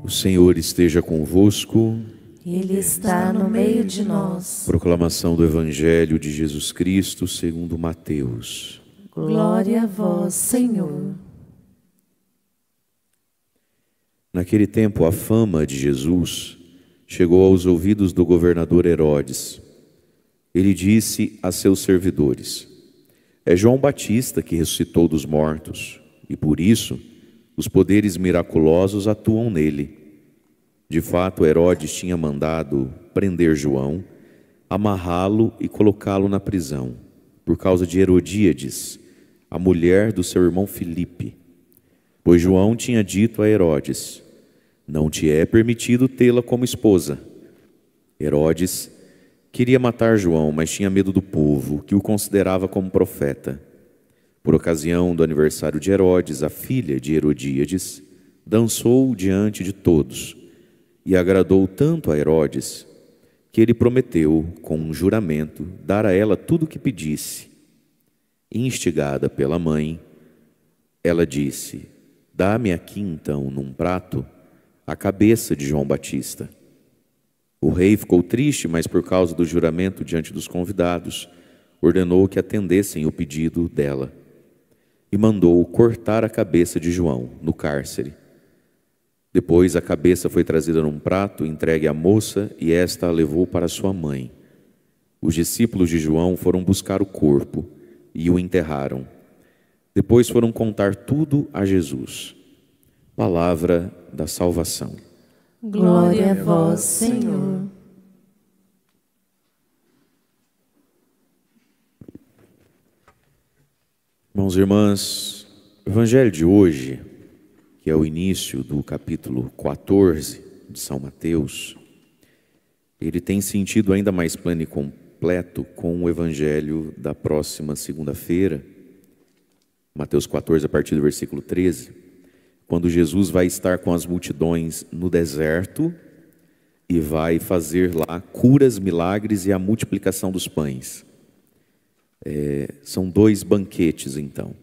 O Senhor esteja convosco. Ele está no meio de nós. Proclamação do Evangelho de Jesus Cristo segundo Mateus. Glória a vós, Senhor. Naquele tempo, a fama de Jesus chegou aos ouvidos do governador Herodes. Ele disse a seus servidores: é João Batista que ressuscitou dos mortos, e por isso os poderes miraculosos atuam nele. De fato, Herodes tinha mandado prender João, amarrá-lo e colocá-lo na prisão, por causa de Herodíades, a mulher do seu irmão Filipe. Pois João tinha dito a Herodes: não te é permitido tê-la como esposa. Herodes queria matar João, mas tinha medo do povo, que o considerava como profeta. Por ocasião do aniversário de Herodes, a filha de Herodíades dançou diante de todos e agradou tanto a Herodes que ele prometeu, com um juramento, dar a ela tudo o que pedisse. Instigada pela mãe, ela disse: dá-me aqui então, num prato, a cabeça de João Batista. O rei ficou triste, mas por causa do juramento diante dos convidados, ordenou que atendessem o pedido dela e mandou cortar a cabeça de João no cárcere. Depois a cabeça foi trazida num prato, entregue à moça, e esta a levou para sua mãe. Os discípulos de João foram buscar o corpo e o enterraram. Depois foram contar tudo a Jesus. Palavra da salvação. Glória a vós, Senhor. Irmãos e irmãs, o Evangelho de hoje, que é o início do capítulo 14 de São Mateus, ele tem sentido ainda mais pleno e completo com o Evangelho da próxima segunda-feira, Mateus 14, a partir do versículo 13, quando Jesus vai estar com as multidões no deserto e vai fazer lá curas, milagres e a multiplicação dos pães. São dois banquetes, então.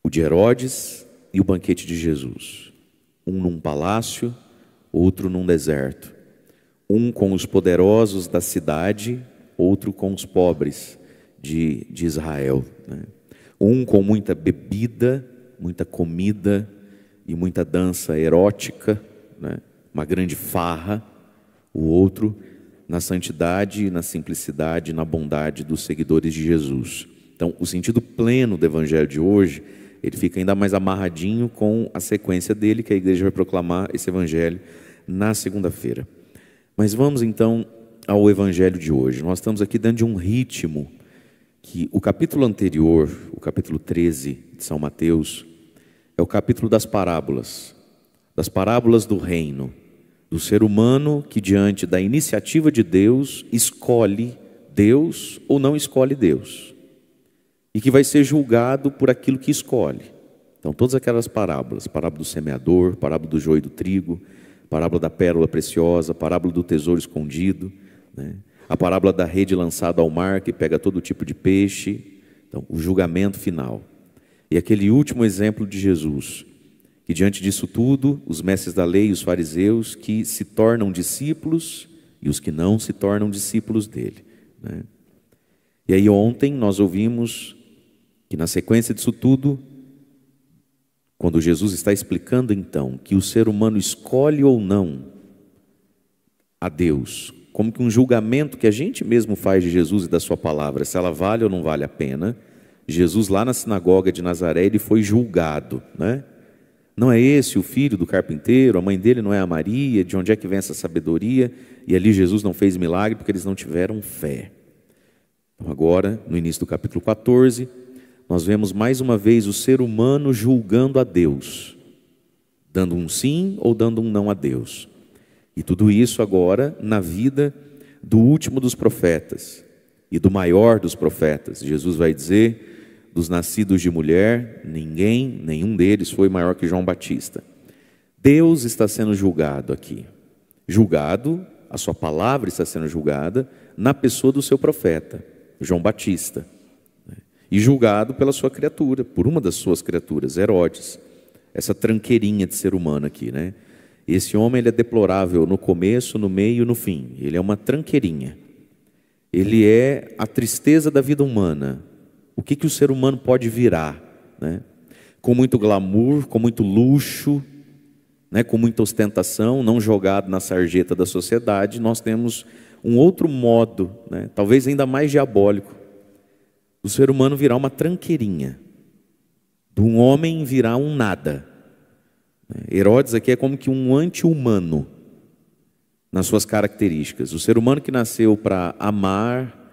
O de Herodes e o banquete de Jesus. Um num palácio, outro num deserto. Um com os poderosos da cidade, outro com os pobres de Israel, né? Um com muita bebida, muita comida e muita dança erótica, né? Uma grande farra. O outro na santidade, na simplicidade, na bondade dos seguidores de Jesus. Então, o sentido pleno do Evangelho de hoje, ele fica ainda mais amarradinho com a sequência dele, que a igreja vai proclamar esse Evangelho na segunda-feira. Mas vamos então ao Evangelho de hoje. Nós estamos aqui dentro de um ritmo que o capítulo anterior, o capítulo 13 de São Mateus, é o capítulo das parábolas do reino, do ser humano que, diante da iniciativa de Deus, escolhe Deus ou não escolhe Deus, e que vai ser julgado por aquilo que escolhe. Então, todas aquelas parábolas: parábola do semeador, parábola do joio e do trigo, parábola da pérola preciosa, parábola do tesouro escondido, né? A parábola da rede lançada ao mar, que pega todo tipo de peixe. Então, o julgamento final. E aquele último exemplo de Jesus, que diante disso tudo, os mestres da lei e os fariseus que se tornam discípulos e os que não se tornam discípulos dele, né? E aí ontem nós ouvimos que na sequência disso tudo, quando Jesus está explicando então que o ser humano escolhe ou não a Deus, como que um julgamento que a gente mesmo faz de Jesus e da sua palavra, se ela vale ou não vale a pena, Jesus lá na sinagoga de Nazaré, ele foi julgado, né? Não é esse o filho do carpinteiro? A mãe dele não é a Maria? De onde é que vem essa sabedoria? E ali Jesus não fez milagre porque eles não tiveram fé. Então agora, no início do capítulo 14, nós vemos mais uma vez o ser humano julgando a Deus, dando um sim ou dando um não a Deus. E tudo isso agora na vida do último dos profetas e do maior dos profetas. Jesus vai dizer: dos nascidos de mulher, nenhum deles foi maior que João Batista. Deus está sendo julgado aqui. Julgado, a sua palavra está sendo julgada na pessoa do seu profeta, João Batista. E julgado pela sua criatura, por uma das suas criaturas, Herodes. essa tranqueirinha de ser humano aqui, né? Esse homem, ele é deplorável no começo, no meio e no fim. Ele é uma tranqueirinha. Ele é a tristeza da vida humana. O que o ser humano pode virar, né? Com muito glamour, com muito luxo, né? Com muita ostentação, não jogado na sarjeta da sociedade, nós temos um outro modo, né? Talvez ainda mais diabólico, do ser humano virar uma tranqueirinha, de um homem virar um nada. Herodes aqui é como que um anti-humano nas suas características. O ser humano que nasceu para amar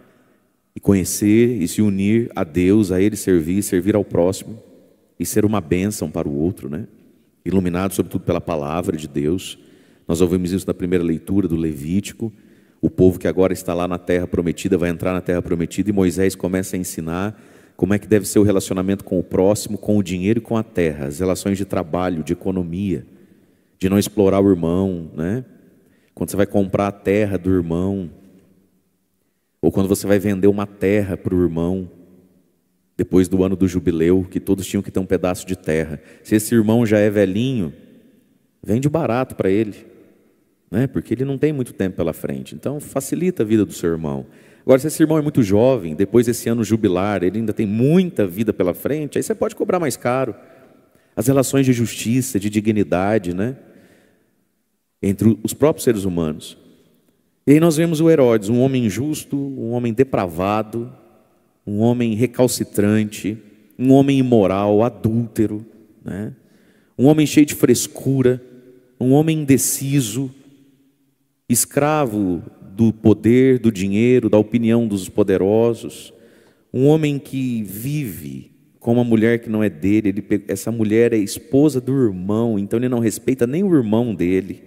e conhecer e se unir a Deus, a Ele servir, servir ao próximo e ser uma bênção para o outro, né? Iluminado sobretudo pela palavra de Deus. Nós ouvimos isso na primeira leitura do Levítico. O povo que agora está lá na terra prometida vai entrar na terra prometida e Moisés começa a ensinar como é que deve ser o relacionamento com o próximo, com o dinheiro e com a terra, as relações de trabalho, de economia, de não explorar o irmão, né? Quando você vai comprar a terra do irmão, ou quando você vai vender uma terra para o irmão, depois do ano do jubileu, que todos tinham que ter um pedaço de terra. Se esse irmão já é velhinho, vende barato para ele, né? Porque ele não tem muito tempo pela frente. Então facilita a vida do seu irmão. Agora, se esse irmão é muito jovem, depois desse ano jubilar, ele ainda tem muita vida pela frente, aí você pode cobrar mais caro. As relações de justiça, de dignidade, né? Entre os próprios seres humanos. E aí nós vemos o Herodes, um homem injusto, um homem depravado, um homem recalcitrante, um homem imoral, adúltero, né? Um homem cheio de frescura, um homem indeciso, escravo do poder, do dinheiro, da opinião dos poderosos, um homem que vive com uma mulher que não é dele, essa mulher é esposa do irmão, então ele não respeita nem o irmão dele.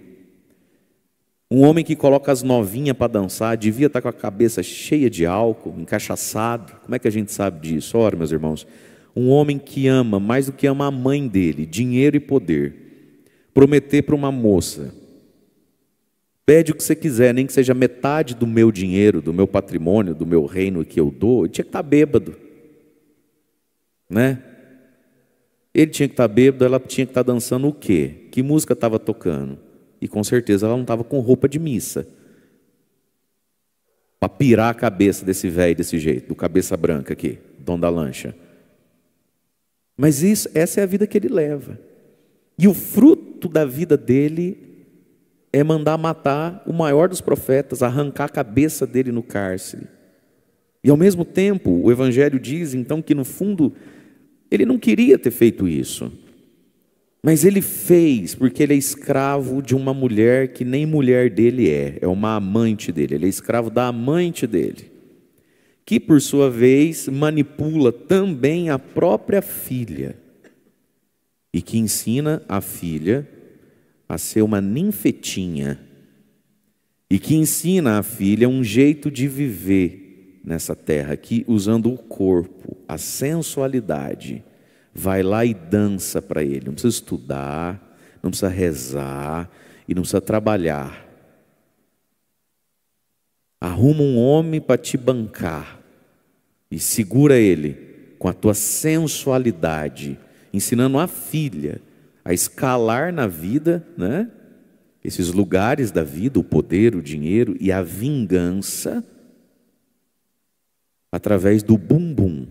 Um homem que coloca as novinhas para dançar, devia estar com a cabeça cheia de álcool, encachaçado. Como é que a gente sabe disso? Ora, meus irmãos, um homem que ama, mais do que ama a mãe dele, dinheiro e poder, prometer para uma moça: pede o que você quiser, nem que seja metade do meu dinheiro, do meu patrimônio, do meu reino que eu dou. Ele tinha que estar bêbado, né? Ele tinha que estar bêbado, ela tinha que estar dançando o quê? Que música estava tocando? E com certeza ela não estava com roupa de missa, para pirar a cabeça desse velho desse jeito, do cabeça branca aqui, dono da lancha. Mas essa é a vida que ele leva. E o fruto da vida dele é mandar matar o maior dos profetas, arrancar a cabeça dele no cárcere. E ao mesmo tempo, o Evangelho diz então que no fundo, ele não queria ter feito isso. Mas ele fez porque ele é escravo de uma mulher que nem mulher dele é uma amante dele, ele é escravo da amante dele, que por sua vez manipula também a própria filha, e que ensina a filha a ser uma ninfetinha, e que ensina a filha um jeito de viver nessa terra aqui, usando o corpo, a sensualidade. Vai lá e dança para ele, não precisa estudar, não precisa rezar e não precisa trabalhar. Arruma um homem para te bancar e segura ele com a tua sensualidade, ensinando a filha a escalar na vida, né? Esses lugares da vida, o poder, o dinheiro e a vingança, através do bumbum,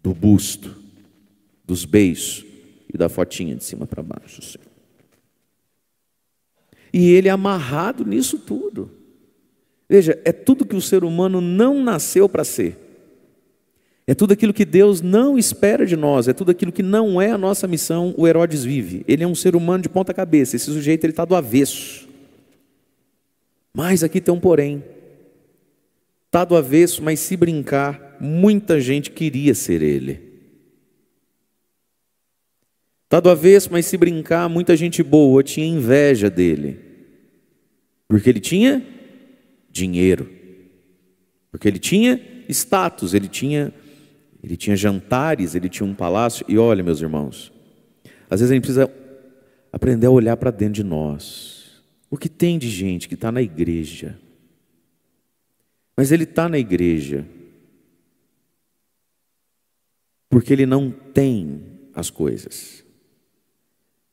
do busto, dos beiços e da fotinha de cima para baixo, assim. E ele é amarrado nisso tudo. Veja, é tudo que o ser humano não nasceu para ser. É tudo aquilo que Deus não espera de nós, é tudo aquilo que não é a nossa missão. O Herodes vive. Ele é um ser humano de ponta cabeça, esse sujeito ele está do avesso. Mas aqui tem um porém. Está do avesso, mas se brincar, muita gente queria ser ele. Está do avesso, mas se brincar, muita gente boa tinha inveja dele. Porque ele tinha dinheiro. Porque ele tinha status, ele tinha jantares, ele tinha um palácio. E olha, meus irmãos, às vezes a gente precisa aprender a olhar para dentro de nós. O que tem de gente que está na igreja, mas ele está na igreja porque ele não tem as coisas.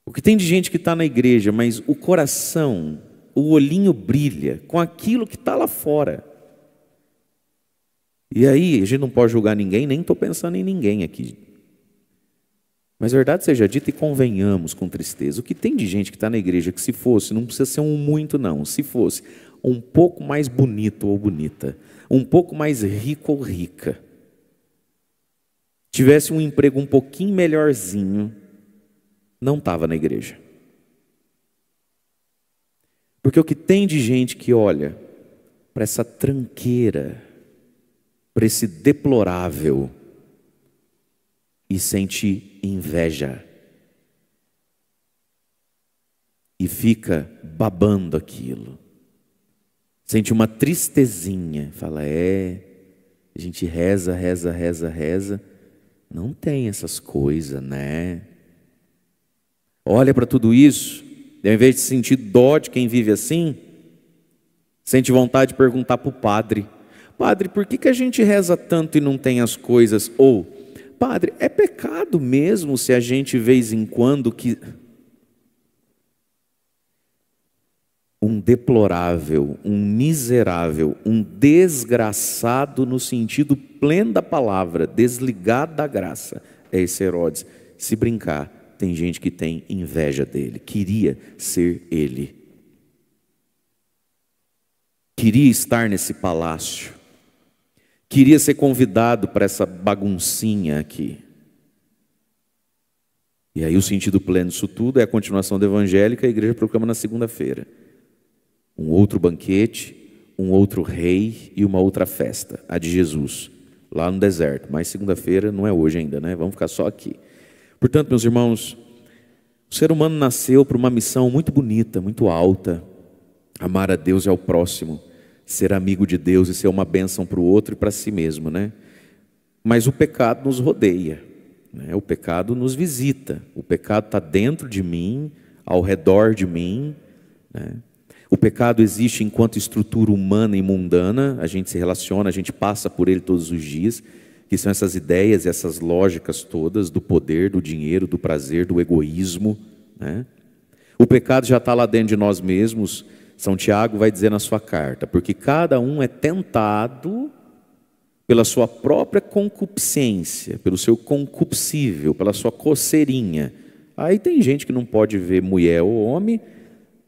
O que tem de gente que está na igreja, mas o coração, o olhinho brilha com aquilo que está lá fora. E aí, a gente não pode julgar ninguém, nem estou pensando em ninguém aqui. Mas verdade seja dita, e convenhamos com tristeza, o que tem de gente que está na igreja que, se fosse, não precisa ser um muito não, se fosse um pouco mais bonito ou bonita, um pouco mais rico ou rica, tivesse um emprego um pouquinho melhorzinho, não estava na igreja. Porque o que tem de gente que olha para essa tranqueira, para esse deplorável, e sente inveja, e fica babando aquilo, sente uma tristezinha, fala, a gente reza, não tem essas coisas, né? Olha para tudo isso, e ao invés de sentir dó de quem vive assim, sente vontade de perguntar para o padre, padre, por que a gente reza tanto e não tem as coisas? Ou, padre, é pecado mesmo se a gente, de vez em quando, que um deplorável, um miserável, um desgraçado no sentido pleno da palavra, desligado da graça, é esse Herodes. Se brincar, tem gente que tem inveja dele, queria ser ele, queria estar nesse palácio, queria ser convidado para essa baguncinha aqui. E aí o sentido pleno disso tudo é a continuação do evangelho que a igreja proclama na segunda-feira. Um outro banquete, um outro rei e uma outra festa, a de Jesus, lá no deserto. Mas segunda-feira não é hoje ainda, né? Vamos ficar só aqui. Portanto, meus irmãos, o ser humano nasceu para uma missão muito bonita, muito alta. Amar a Deus e ao próximo, ser amigo de Deus e ser uma bênção para o outro e para si mesmo, né? Mas o pecado nos rodeia, né? O pecado nos visita, o pecado está dentro de mim, ao redor de mim, né? O pecado existe enquanto estrutura humana e mundana, a gente se relaciona, a gente passa por ele todos os dias, que são essas ideias e essas lógicas todas do poder, do dinheiro, do prazer, do egoísmo, né? O pecado já está lá dentro de nós mesmos. São Tiago vai dizer na sua carta, porque cada um é tentado pela sua própria concupiscência, pelo seu concupiscível, pela sua coceirinha. Aí tem gente que não pode ver mulher ou homem,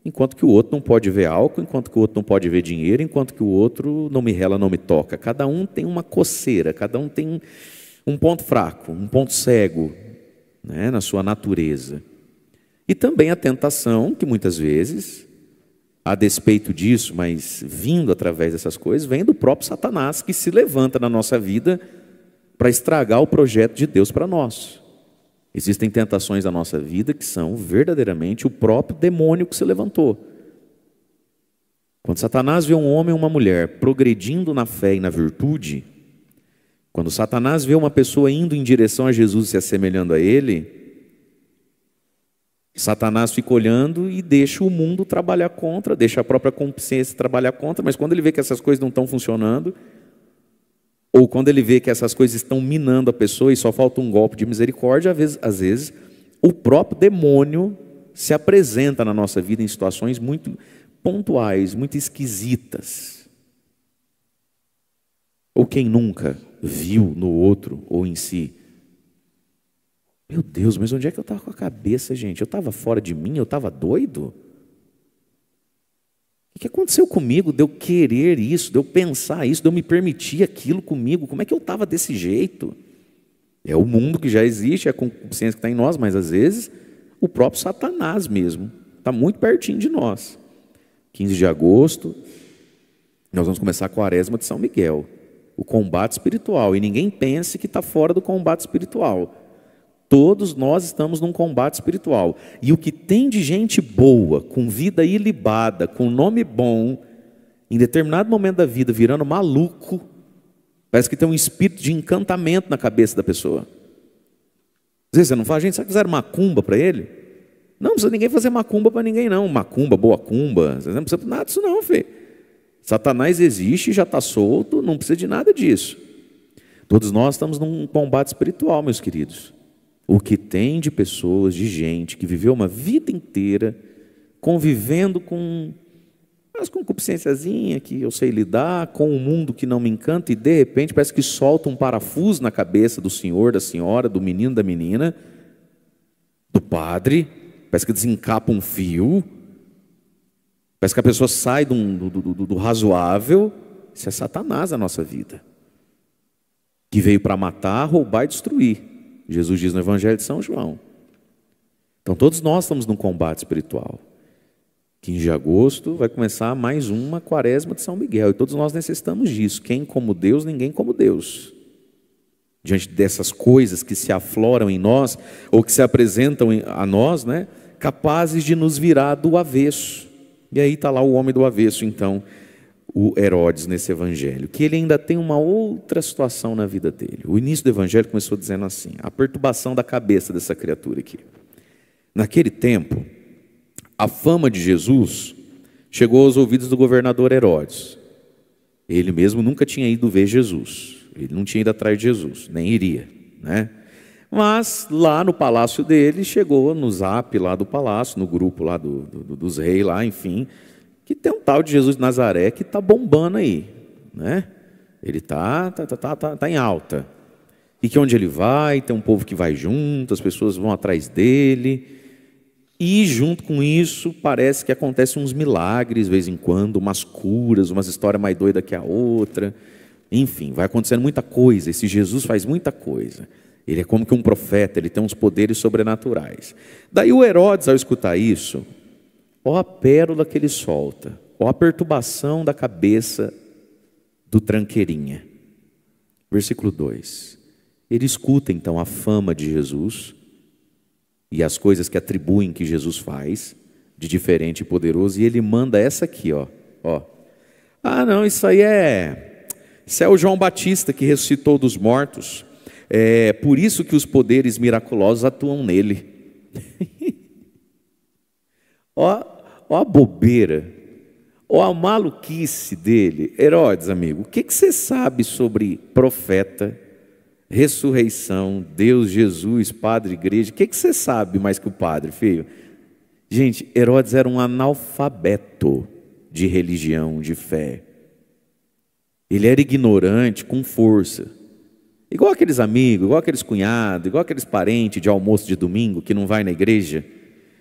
enquanto que o outro não pode ver álcool, enquanto que o outro não pode ver dinheiro, enquanto que o outro não me rela, não me toca. Cada um tem uma coceira, cada um tem um ponto fraco, um ponto cego, né, na sua natureza. E também a tentação, que muitas vezes, a despeito disso, mas vindo através dessas coisas, vem do próprio Satanás, que se levanta na nossa vida para estragar o projeto de Deus para nós. Existem tentações da nossa vida que são verdadeiramente o próprio demônio que se levantou. Quando Satanás vê um homem ou uma mulher progredindo na fé e na virtude, quando Satanás vê uma pessoa indo em direção a Jesus e se assemelhando a ele, Satanás fica olhando e deixa o mundo trabalhar contra, deixa a própria consciência trabalhar contra, mas quando ele vê que essas coisas não estão funcionando, ou quando ele vê que essas coisas estão minando a pessoa e só falta um golpe de misericórdia, às vezes o próprio demônio se apresenta na nossa vida em situações muito pontuais, muito esquisitas. Ou quem nunca viu no outro ou em si: meu Deus, mas onde é que eu estava com a cabeça, gente? Eu estava fora de mim? Eu estava doido? O que aconteceu comigo de eu querer isso, de eu pensar isso, de eu me permitir aquilo comigo? Como é que eu estava desse jeito? É o mundo que já existe, é a consciência que está em nós, mas às vezes o próprio Satanás mesmo está muito pertinho de nós. 15 de agosto, nós vamos começar a quaresma de São Miguel, o combate espiritual. E ninguém pense que está fora do combate espiritual. Todos nós estamos num combate espiritual. E o que tem de gente boa, com vida ilibada, com nome bom, em determinado momento da vida virando maluco, parece que tem um espírito de encantamento na cabeça da pessoa. Às vezes você não fala: gente, será que fizeram macumba para ele? Não precisa ninguém fazer macumba para ninguém não. Macumba, boa cumba, você não precisa de nada disso não, filho. Satanás existe, já está solto, não precisa de nada disso. Todos nós estamos num combate espiritual, meus queridos. o que tem de pessoas, de gente que viveu uma vida inteira convivendo com as concupiscênciazinha que eu sei lidar, com um mundo que não me encanta, e de repente parece que solta um parafuso na cabeça do senhor, da senhora, do menino, da menina, do padre, parece que desencapa um fio, parece que a pessoa sai do razoável. Isso é Satanás na nossa vida, que veio para matar, roubar e destruir. Jesus diz no Evangelho de São João. Então todos nós estamos num combate espiritual. 15 de agosto vai começar mais uma quaresma de São Miguel, e todos nós necessitamos disso. Quem como Deus, ninguém como Deus. Diante dessas coisas que se afloram em nós, ou que se apresentam a nós, né, capazes de nos virar do avesso. E aí está lá o homem do avesso, então, o Herodes nesse evangelho, que ele ainda tem uma outra situação na vida dele. O início do evangelho começou dizendo assim, a perturbação da cabeça dessa criatura aqui. Naquele tempo, a fama de Jesus chegou aos ouvidos do governador Herodes. Ele mesmo nunca tinha ido ver Jesus, ele não tinha ido atrás de Jesus, nem iria, né? Mas lá no palácio dele, chegou no zap lá do palácio, no grupo lá dos reis lá, enfim, que tem um tal de Jesus de Nazaré que está bombando aí, né? Ele tá em alta. E que onde ele vai, tem um povo que vai junto, as pessoas vão atrás dele. E junto com isso, parece que acontecem uns milagres, de vez em quando, umas curas, umas histórias mais doidas que a outra. Enfim, vai acontecendo muita coisa. Esse Jesus faz muita coisa. Ele é como que um profeta, ele tem uns poderes sobrenaturais. Daí o Herodes, ao escutar isso, ó a pérola que ele solta, ó a perturbação da cabeça do tranqueirinha. Versículo 2. Ele escuta então a fama de Jesus e as coisas que atribuem que Jesus faz, de diferente e poderoso, e ele manda essa aqui, ó. Ah, não, isso é o João Batista que ressuscitou dos mortos, é por isso que os poderes miraculosos atuam nele. Ó a bobeira, ó a maluquice dele. Herodes, amigo, o que você sabe sobre profeta, ressurreição, Deus, Jesus, padre, igreja? O que você sabe mais que o padre, filho? Gente, Herodes era um analfabeto de religião, de fé. Ele era ignorante com força. Igual aqueles amigos, igual aqueles cunhados, igual aqueles parentes de almoço de domingo que não vai na igreja,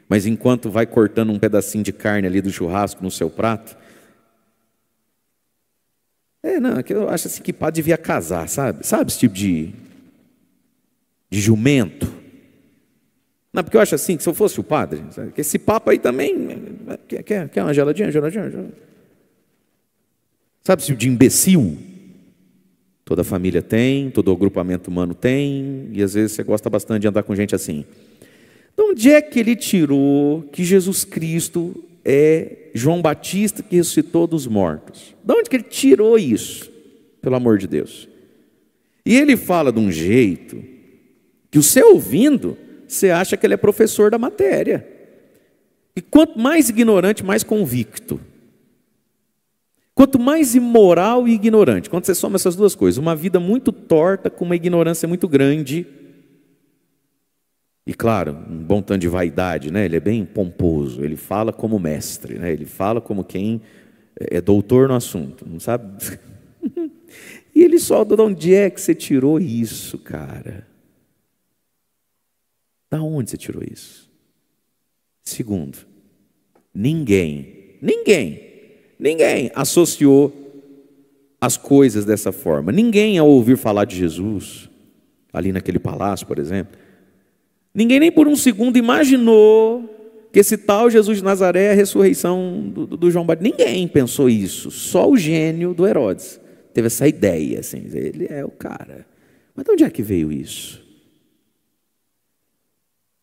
mas enquanto vai cortando um pedacinho de carne ali do churrasco no seu prato. Não, que eu acho assim que padre devia casar, sabe? Sabe esse tipo de jumento? Não, porque eu acho assim, que se eu fosse o padre, sabe, que esse papo aí também, quer uma geladinha? Sabe esse tipo de imbecil? Toda família tem, todo agrupamento humano tem, e às vezes você gosta bastante de andar com gente assim. De onde é que ele tirou que Jesus Cristo é João Batista que ressuscitou dos mortos? De onde que ele tirou isso? Pelo amor de Deus. E ele fala de um jeito que você ouvindo, você acha que ele é professor da matéria. E quanto mais ignorante, mais convicto. Quanto mais imoral e ignorante, quando você soma essas duas coisas, uma vida muito torta com uma ignorância muito grande, e claro, um bom tanto de vaidade, né? Ele é bem pomposo, ele fala como mestre, né? Ele fala como quem é doutor no assunto, não sabe? E ele solta, de onde é que você tirou isso, cara? Da onde você tirou isso? Segundo, ninguém associou as coisas dessa forma. Ninguém, ao ouvir falar de Jesus, ali naquele palácio, por exemplo, ninguém nem por um segundo imaginou que esse tal Jesus de Nazaré é a ressurreição do João Batista. Ninguém pensou isso, só o gênio do Herodes teve essa ideia, assim, ele é o cara. Mas de onde é que veio isso?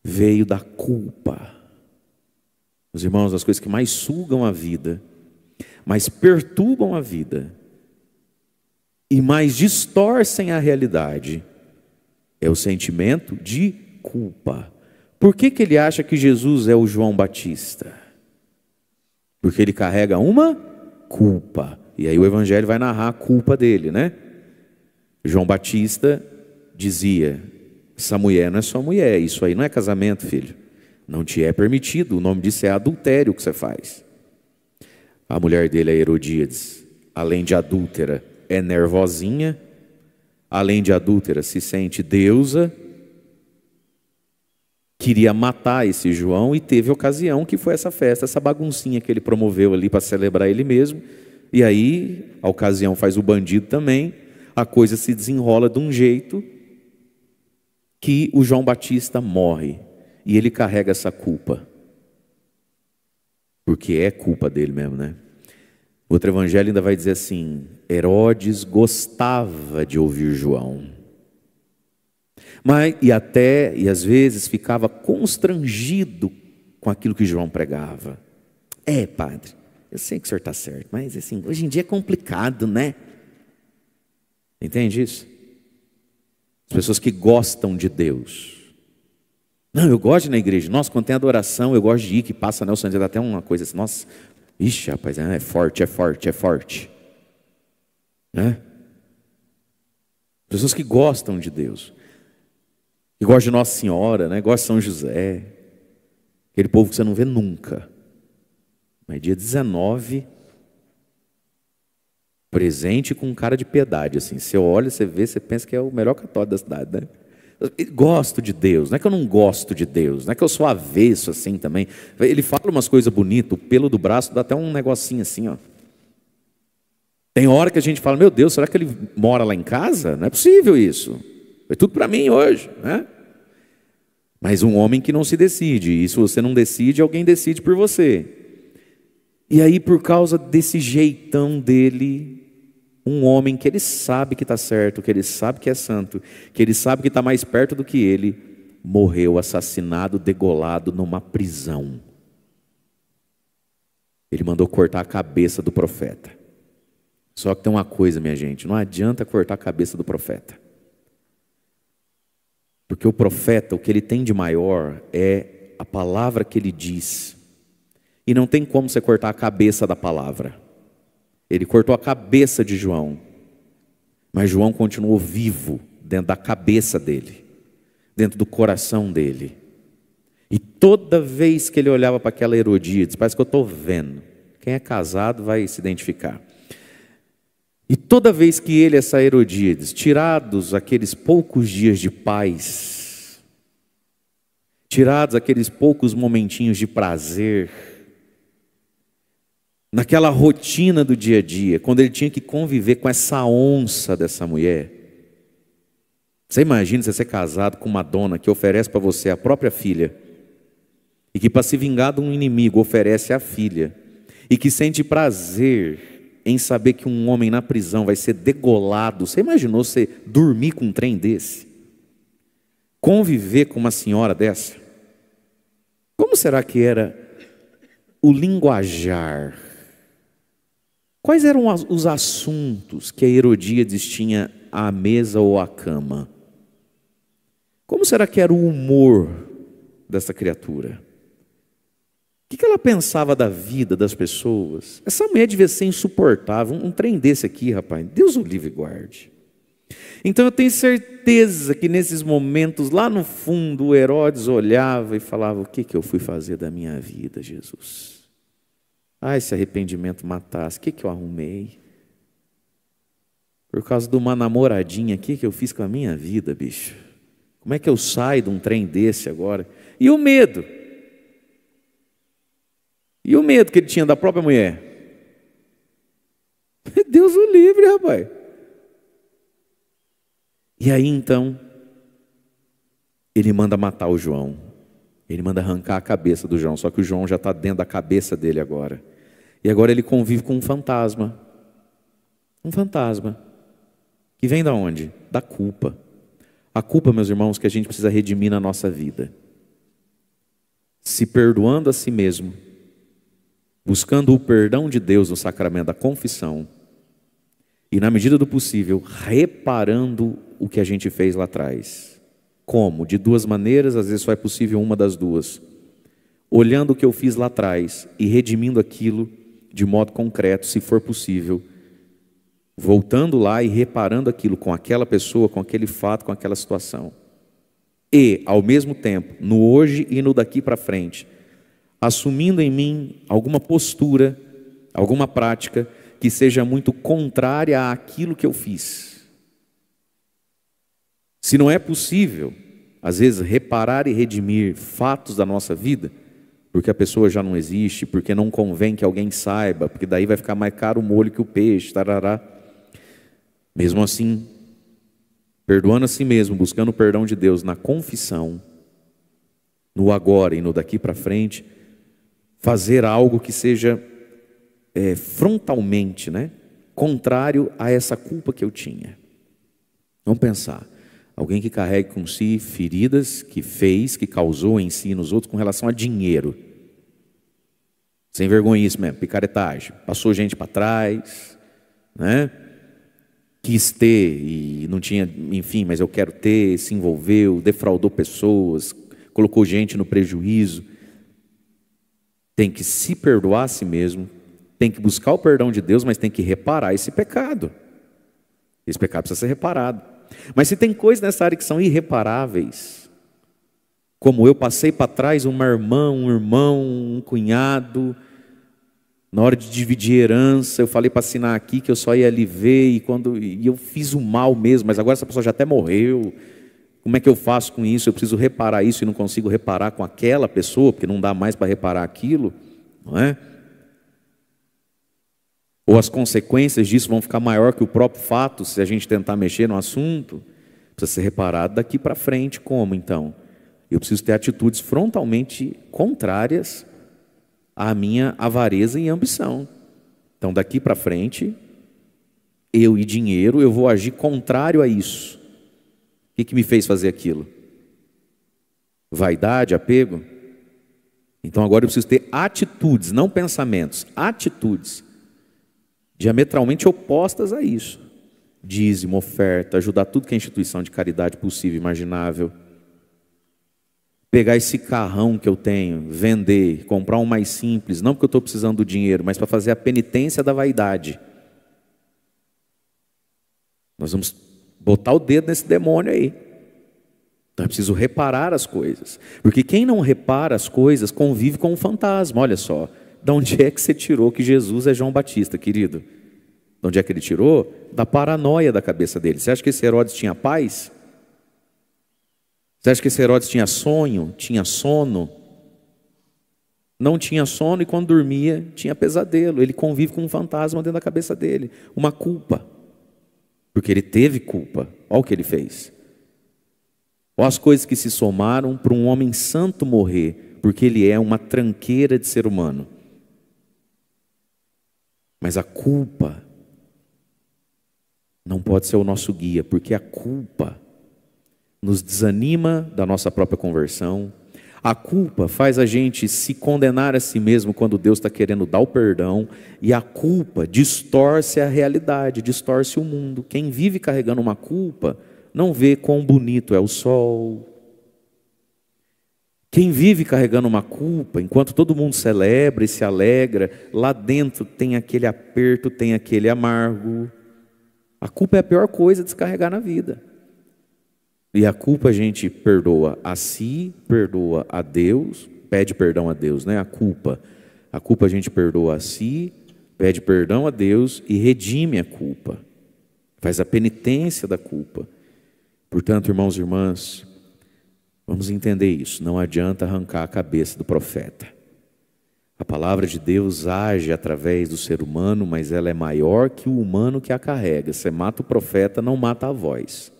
Veio da culpa. Os irmãos, as coisas que mais sugam a vida, mais perturbam a vida e mais distorcem a realidade é o sentimento de culpa. Por que ele acha que Jesus é o João Batista? Porque ele carrega uma culpa. E aí o Evangelho vai narrar a culpa dele, né? João Batista dizia: essa mulher não é só mulher, isso aí não é casamento, filho. Não te é permitido, o nome disso é adultério que você faz. A mulher dele, a Herodíades, além de adúltera, é nervosinha, além de adúltera, se sente deusa, queria matar esse João e teve ocasião que foi essa festa, essa baguncinha que ele promoveu ali para celebrar ele mesmo. E aí, a ocasião faz o bandido também, a coisa se desenrola de um jeito que o João Batista morre. E ele carrega essa culpa. Porque é culpa dele mesmo, né? O outro evangelho ainda vai dizer assim: Herodes gostava de ouvir João. E às vezes ficava constrangido com aquilo que João pregava. Padre, eu sei que o senhor está certo, mas assim, hoje em dia é complicado, né? Entende isso? As pessoas que gostam de Deus. Não, eu gosto de ir na igreja. Nossa, quando tem adoração, eu gosto de ir, que passa Nelson Dias, dá até uma coisa assim, nossa, ixi, rapaz, é forte, é forte, é forte. Né? Pessoas que gostam de Deus. Que gostam de Nossa Senhora, né? Gostam de São José. Aquele povo que você não vê nunca. Mas dia 19, presente com cara de piedade, assim. Você olha, você vê, você pensa que é o melhor católico da cidade, né? Gosto de Deus, não é que eu não gosto de Deus, não é que eu sou avesso assim também. Ele fala umas coisas bonitas, o pelo do braço dá até um negocinho assim, ó. Tem hora que a gente fala, meu Deus, será que ele mora lá em casa? Não é possível isso. Foi tudo para mim hoje, né? Mas um homem que não se decide, e se você não decide, alguém decide por você. E aí, por causa desse jeitão dele, um homem que ele sabe que está certo, que ele sabe que é santo, que ele sabe que está mais perto do que ele, morreu assassinado, degolado numa prisão. Ele mandou cortar a cabeça do profeta. Só que tem uma coisa, minha gente, não adianta cortar a cabeça do profeta. Porque o profeta, o que ele tem de maior é a palavra que ele diz. E não tem como você cortar a cabeça da palavra. Ele cortou a cabeça de João, mas João continuou vivo dentro da cabeça dele, dentro do coração dele. E toda vez que ele olhava para aquela Herodíades, parece que eu estou vendo, quem é casado vai se identificar. E toda vez que ele, essa Herodíades, tirados aqueles poucos dias de paz, tirados aqueles poucos momentinhos de prazer, naquela rotina do dia a dia, quando ele tinha que conviver com essa onça dessa mulher. Você imagina você ser casado com uma dona que oferece para você a própria filha, e que para se vingar de um inimigo oferece a filha, e que sente prazer em saber que um homem na prisão vai ser degolado. Você imaginou você dormir com um trem desse? Conviver com uma senhora dessa? Como será que era o linguajar? Quais eram os assuntos que a Herodíades tinha à mesa ou à cama? Como será que era o humor dessa criatura? O que ela pensava da vida das pessoas? Essa mulher devia ser insuportável. Um trem desse aqui, rapaz, Deus o livre e guarde. Então eu tenho certeza que nesses momentos, lá no fundo, o Herodes olhava e falava: o que eu fui fazer da minha vida, Jesus? Esse arrependimento matasse, o que eu arrumei? Por causa de uma namoradinha aqui que eu fiz com a minha vida, bicho. Como é que eu saio de um trem desse agora? E o medo? E o medo que ele tinha da própria mulher? Deus o livre, rapaz. E aí então, ele manda matar o João. Ele manda arrancar a cabeça do João. Só que o João já está dentro da cabeça dele agora. E agora ele convive com um fantasma. Um fantasma. Que vem da onde? Da culpa. A culpa, meus irmãos, que a gente precisa redimir na nossa vida. Se perdoando a si mesmo. Buscando o perdão de Deus no sacramento da confissão. E na medida do possível, reparando o que a gente fez lá atrás. Como? De duas maneiras, às vezes só é possível uma das duas. Olhando o que eu fiz lá atrás e redimindo aquilo de modo concreto, se for possível. Voltando lá e reparando aquilo com aquela pessoa, com aquele fato, com aquela situação. e, ao mesmo tempo, no hoje e no daqui para frente, assumindo em mim alguma postura, alguma prática que seja muito contrária àquilo que eu fiz. Se não é possível, às vezes, reparar e redimir fatos da nossa vida, porque a pessoa já não existe, porque não convém que alguém saiba, porque daí vai ficar mais caro o molho que o peixe, tarará. Mesmo assim, perdoando a si mesmo, buscando o perdão de Deus na confissão, no agora e no daqui para frente, fazer algo que seja frontalmente, contrário a essa culpa que eu tinha. Vamos pensar. Alguém que carregue com si feridas que fez, que causou em si e nos outros com relação a dinheiro. Sem vergonha isso mesmo, picaretagem. Passou gente para trás, quis ter e não tinha, enfim, mas eu quero ter, se envolveu, defraudou pessoas, colocou gente no prejuízo. Tem que se perdoar a si mesmo, tem que buscar o perdão de Deus, mas tem que reparar esse pecado. Esse pecado precisa ser reparado. Mas se tem coisas nessa área que são irreparáveis, como eu passei para trás uma irmã, um irmão, um cunhado, na hora de dividir herança, eu falei para assinar aqui que eu só ia ali ver, e eu fiz o mal mesmo, mas agora essa pessoa já até morreu, como é que eu faço com isso? Eu preciso reparar isso e não consigo reparar com aquela pessoa, porque não dá mais para reparar aquilo, não é? Ou as consequências disso vão ficar maior que o próprio fato, se a gente tentar mexer no assunto. Precisa ser reparado daqui para frente. Como então? Eu preciso ter atitudes frontalmente contrárias à minha avareza e ambição. Então daqui para frente, eu e dinheiro, eu vou agir contrário a isso. O que me fez fazer aquilo? Vaidade, apego? Então agora eu preciso ter atitudes, não pensamentos, atitudes diametralmente opostas a isso. Dízimo, oferta, ajudar tudo que é instituição de caridade possível, imaginável. Pegar esse carrão que eu tenho, vender, comprar um mais simples, não porque eu estou precisando do dinheiro, mas para fazer a penitência da vaidade. Nós vamos botar o dedo nesse demônio aí. Então é preciso reparar as coisas. Porque quem não repara as coisas convive com um fantasma. Olha só. De onde é que você tirou que Jesus é João Batista, querido? De onde é que ele tirou? Da paranoia da cabeça dele. Você acha que esse Herodes tinha paz? Você acha que esse Herodes tinha sonho? Tinha sono? Não tinha sono e quando dormia tinha pesadelo. Ele convive com um fantasma dentro da cabeça dele. Uma culpa. Porque ele teve culpa. Olha o que ele fez. Olha as coisas que se somaram para um homem santo morrer. Porque ele é uma tranqueira de ser humano. Mas a culpa não pode ser o nosso guia, porque a culpa nos desanima da nossa própria conversão. A culpa faz a gente se condenar a si mesmo quando Deus está querendo dar o perdão. E a culpa distorce a realidade, distorce o mundo. Quem vive carregando uma culpa não vê quão bonito é o sol. Quem vive carregando uma culpa, enquanto todo mundo celebra e se alegra, lá dentro tem aquele aperto, tem aquele amargo. A culpa é a pior coisa a descarregar na vida. E a culpa a gente perdoa a si, perdoa a Deus, pede perdão a Deus, A culpa a gente perdoa a si, pede perdão a Deus e redime a culpa. Faz a penitência da culpa. Portanto, irmãos e irmãs, vamos entender isso. Não adianta arrancar a cabeça do profeta. A palavra de Deus age através do ser humano, mas ela é maior que o humano que a carrega. Você mata o profeta, não mata a voz.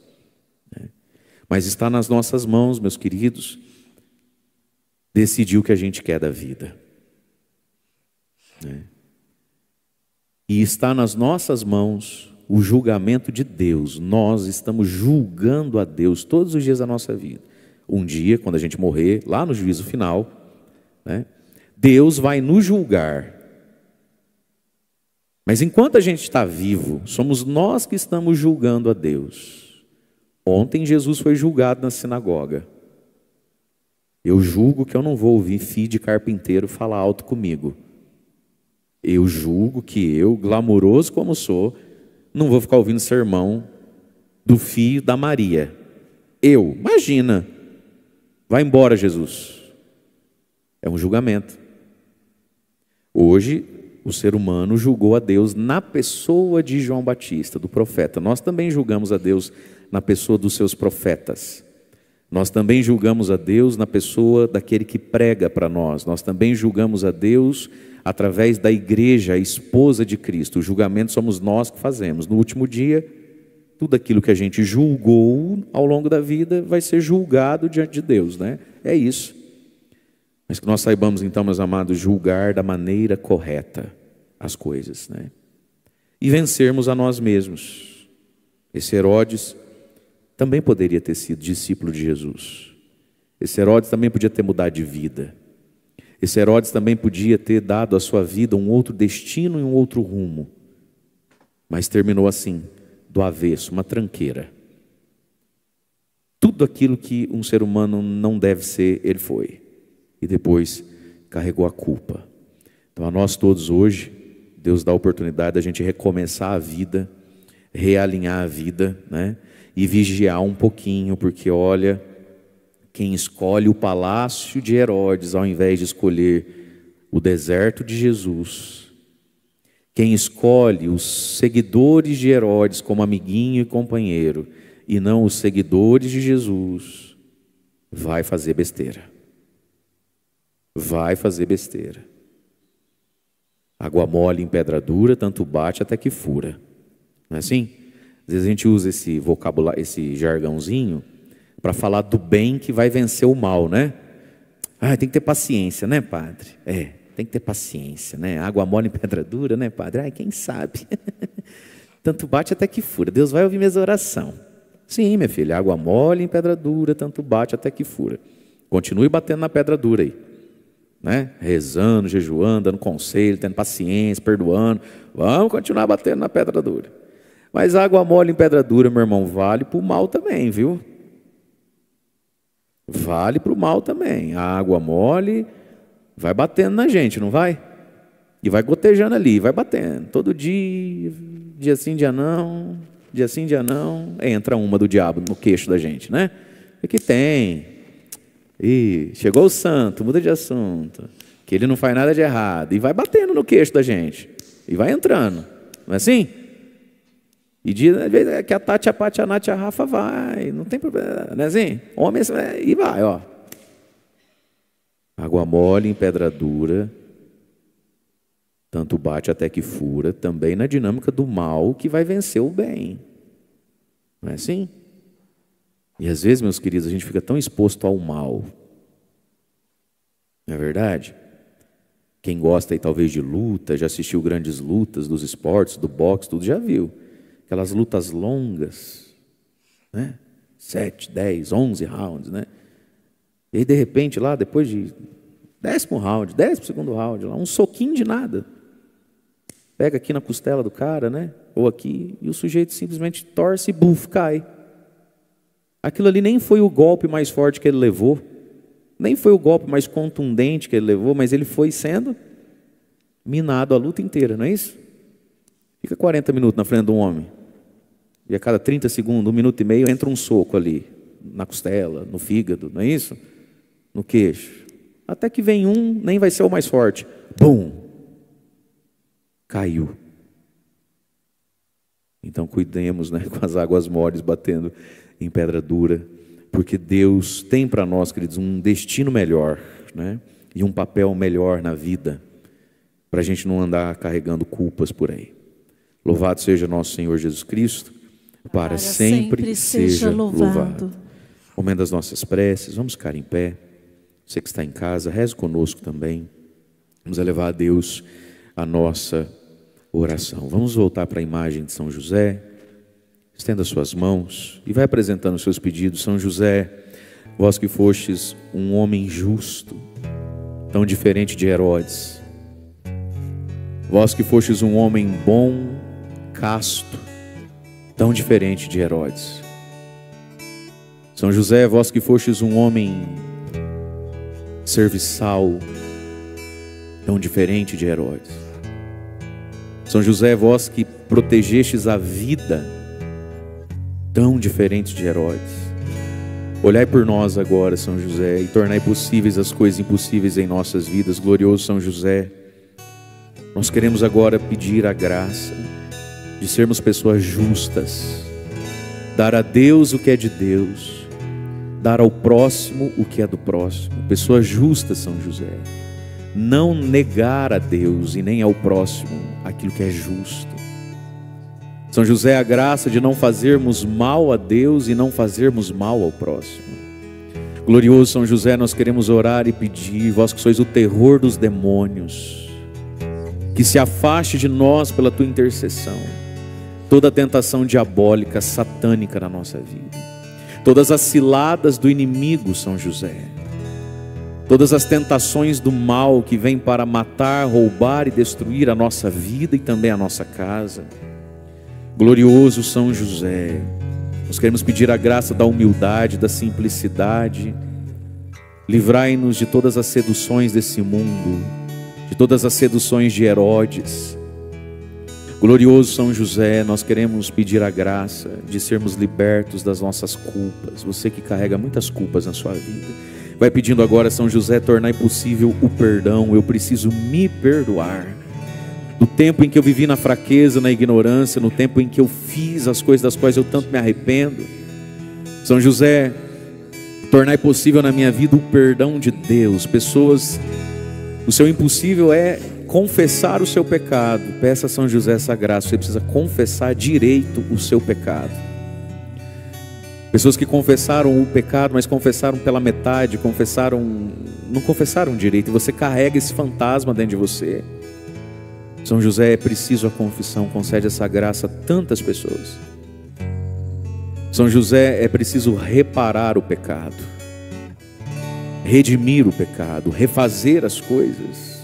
Mas está nas nossas mãos, meus queridos, decidir o que a gente quer da vida. E está nas nossas mãos o julgamento de Deus. Nós estamos julgando a Deus todos os dias da nossa vida. Um dia, quando a gente morrer, lá no juízo final, Deus vai nos julgar. Mas enquanto a gente está vivo, somos nós que estamos julgando a Deus. Ontem Jesus foi julgado na sinagoga. Eu julgo que eu não vou ouvir filho de carpinteiro falar alto comigo. Eu julgo que eu, glamouroso como sou, não vou ficar ouvindo sermão do filho da Maria. Imagina, Vai embora, Jesus. É um julgamento. Hoje, o ser humano julgou a Deus na pessoa de João Batista, do profeta. Nós também julgamos a Deus na pessoa dos seus profetas. Nós também julgamos a Deus na pessoa daquele que prega para nós. Nós também julgamos a Deus através da igreja, a esposa de Cristo. O julgamento somos nós que fazemos. No último dia, tudo aquilo que a gente julgou ao longo da vida vai ser julgado diante de Deus, né? É isso. Mas que nós saibamos então, meus amados, julgar da maneira correta as coisas, né? E vencermos a nós mesmos. Esse Herodes também poderia ter sido discípulo de Jesus. Esse Herodes também podia ter mudado de vida. Esse Herodes também podia ter dado à sua vida um outro destino e um outro rumo. Mas terminou assim, do avesso, uma tranqueira. Tudo aquilo que um ser humano não deve ser, ele foi. E depois carregou a culpa. Então a nós todos hoje, Deus dá a oportunidade da gente recomeçar a vida, realinhar a vida, né? E vigiar um pouquinho, porque olha, quem escolhe o palácio de Herodes ao invés de escolher o deserto de Jesus, quem escolhe os seguidores de Herodes como amiguinho e companheiro, e não os seguidores de Jesus, vai fazer besteira. Vai fazer besteira. Água mole em pedra dura, tanto bate até que fura. Não é assim? Às vezes a gente usa esse vocabulário, esse jargãozinho, para falar do bem que vai vencer o mal, né? Ah, tem que ter paciência, né, padre? Tem que ter paciência, né? Água mole em pedra dura, né, padre? Ai, quem sabe? Tanto bate até que fura. Deus vai ouvir minhas orações. Sim, minha filha, água mole em pedra dura, tanto bate até que fura. Continue batendo na pedra dura aí, né? Rezando, jejuando, dando conselho, tendo paciência, perdoando. Vamos continuar batendo na pedra dura. Mas água mole em pedra dura, meu irmão, vale para o mal também, viu? Vale para o mal também. A água mole vai batendo na gente, não vai? E vai gotejando ali, vai batendo. Todo dia, dia sim, dia não, dia sim, dia não. Entra uma do diabo no queixo da gente, né? O que tem? Ih, chegou o santo, muda de assunto. Que ele não faz nada de errado. E vai batendo no queixo da gente. E vai entrando. Não é assim? E diz, às vezes, que a Tati, a Pati, a Nath, a Rafa vai. Não tem problema. Não é assim? Homem, e vai, ó. Água mole em pedra dura, tanto bate até que fura, também na dinâmica do mal que vai vencer o bem. Não é assim? E às vezes, meus queridos, a gente fica tão exposto ao mal. Não é verdade? Quem gosta aí talvez de luta, já assistiu grandes lutas dos esportes, do boxe, tudo já viu. Aquelas lutas longas, né? 7, 10, 11 rounds, né? E aí, de repente, lá, depois de 10º round, 12º round, lá, um soquinho de nada. Pega aqui na costela do cara, né? Ou aqui, e o sujeito simplesmente torce e buf, cai. Aquilo ali nem foi o golpe mais forte que ele levou, nem foi o golpe mais contundente que ele levou, mas ele foi sendo minado a luta inteira, não é isso? Fica 40 minutos na frente de um homem, e a cada 30 segundos, 1 minuto e meio, entra um soco ali, na costela, no fígado, não é isso? No queixo. Até que vem um, nem vai ser o mais forte. Bum! Caiu. Então cuidemos, né, com as águas moles batendo em pedra dura, porque Deus tem para nós, queridos, um destino melhor, né? E um papel melhor na vida, para a gente não andar carregando culpas por aí. Louvado seja nosso Senhor Jesus Cristo, para sempre seja louvado. Momento das nossas preces, vamos ficar em pé. Você que está em casa, reze conosco também. Vamos elevar a Deus a nossa oração. Vamos voltar para a imagem de São José. Estenda suas mãos e vai apresentando os seus pedidos. São José, vós que fostes um homem justo, tão diferente de Herodes. Vós que fostes um homem bom, casto, tão diferente de Herodes. São José, vós que fostes um homem serviçal, tão diferente de Herodes. São José, vós que protegestes a vida, tão diferente de Herodes. Olhai por nós agora, São José, e tornai possíveis as coisas impossíveis em nossas vidas. Glorioso São José, nós queremos agora pedir a graça de sermos pessoas justas, dar a Deus o que é de Deus, dar ao próximo o que é do próximo. Pessoas justas, São José, não negar a Deus e nem ao próximo aquilo que é justo. São José, a graça de não fazermos mal a Deus e não fazermos mal ao próximo. Glorioso São José, nós queremos orar e pedir, vós que sois o terror dos demônios, que se afaste de nós pela tua intercessão toda a tentação diabólica, satânica na nossa vida, todas as ciladas do inimigo, São José, todas as tentações do mal que vem para matar, roubar e destruir a nossa vida e também a nossa casa. Glorioso São José, nós queremos pedir a graça da humildade, da simplicidade. Livrai-nos de todas as seduções desse mundo, de todas as seduções de Herodes. Glorioso São José, nós queremos pedir a graça de sermos libertos das nossas culpas. Você que carrega muitas culpas na sua vida, vai pedindo agora, São José, tornai possível o perdão. Eu preciso me perdoar do tempo em que eu vivi na fraqueza, na ignorância, no tempo em que eu fiz as coisas das quais eu tanto me arrependo. São José, tornai possível na minha vida o perdão de Deus. Pessoas, o seu impossível é confessar o seu pecado. Peça a São José essa graça. Você precisa confessar direito o seu pecado. Pessoas que confessaram o pecado, mas confessaram pela metade, não confessaram direito, e você carrega esse fantasma dentro de você. São José, é preciso a confissão, concede essa graça a tantas pessoas. São José, é preciso reparar o pecado, redimir o pecado, refazer as coisas.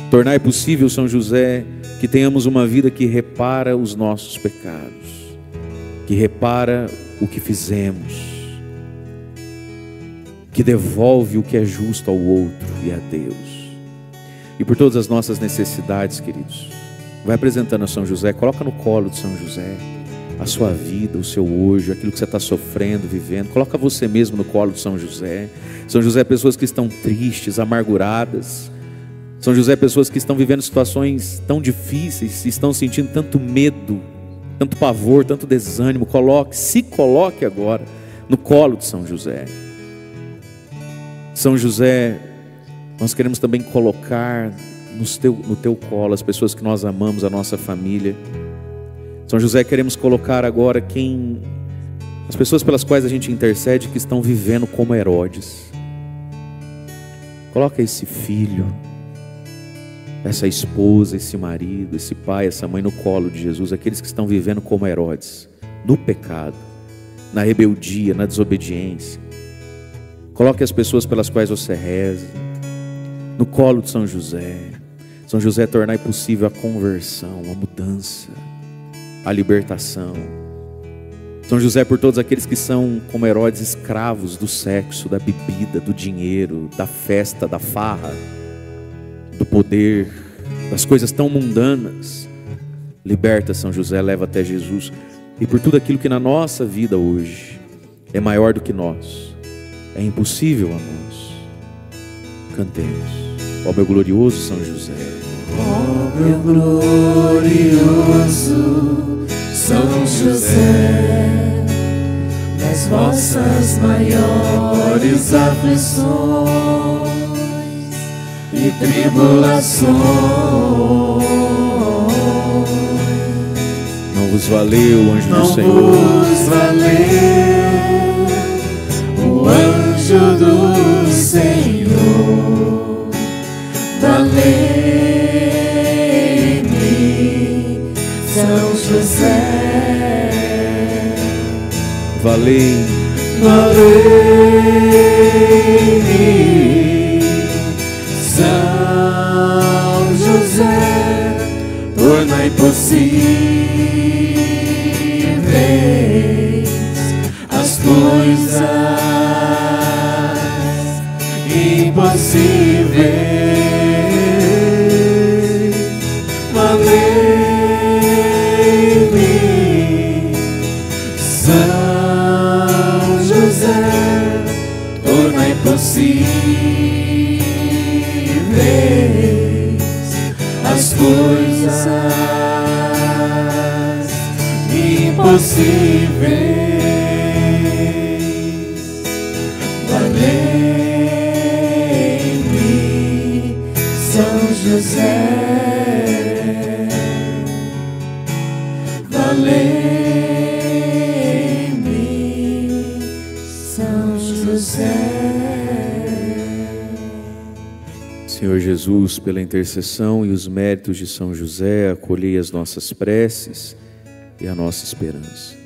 Tornar possível, São José, que tenhamos uma vida que repara os nossos pecados, que repara o que fizemos, que devolve o que é justo ao outro e a Deus. E por todas as nossas necessidades, queridos, vai apresentando a São José, coloca no colo de São José a sua vida, o seu hoje, aquilo que você está sofrendo, vivendo. Coloca você mesmo no colo de São José. São José, pessoas que estão tristes, amarguradas. São José, pessoas que estão vivendo situações tão difíceis, estão sentindo tanto medo, tanto pavor, tanto desânimo. Se coloque agora no colo de São José. São José, nós queremos também colocar no teu colo as pessoas que nós amamos, a nossa família. São José, queremos colocar agora as pessoas pelas quais a gente intercede, que estão vivendo como Herodes. Coloca esse filho, essa esposa, esse marido, esse pai, essa mãe no colo de Jesus. Aqueles que estão vivendo como Herodes, no pecado, na rebeldia, na desobediência. Coloque as pessoas pelas quais você reza no colo de São José. São José, tornai possível a conversão, a mudança, a libertação. São José, por todos aqueles que são como Herodes, escravos do sexo, da bebida, do dinheiro, da festa, da farra, do poder, das coisas tão mundanas. Liberta, São José, leva até Jesus. E por tudo aquilo que na nossa vida hoje é maior do que nós, é impossível a nós. Cantemos. Ó meu glorioso São José, ó meu glorioso São José, nas vossas maiores aflições e tribulações, não vos valeu o anjo do Senhor, não vos valeu o anjo do Senhor. Valei-me, São José, valei-me, São José, tornai possíveis as coisas impossíveis. Valei-me, São José, as coisas impossíveis. Valei-me, São José. Valei-me, São José. Senhor Jesus, pela intercessão e os méritos de São José, acolhei as nossas preces e a nossa esperança.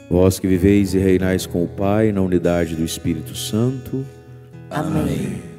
Vós que viveis e reinais com o Pai na unidade do Espírito Santo. Amém.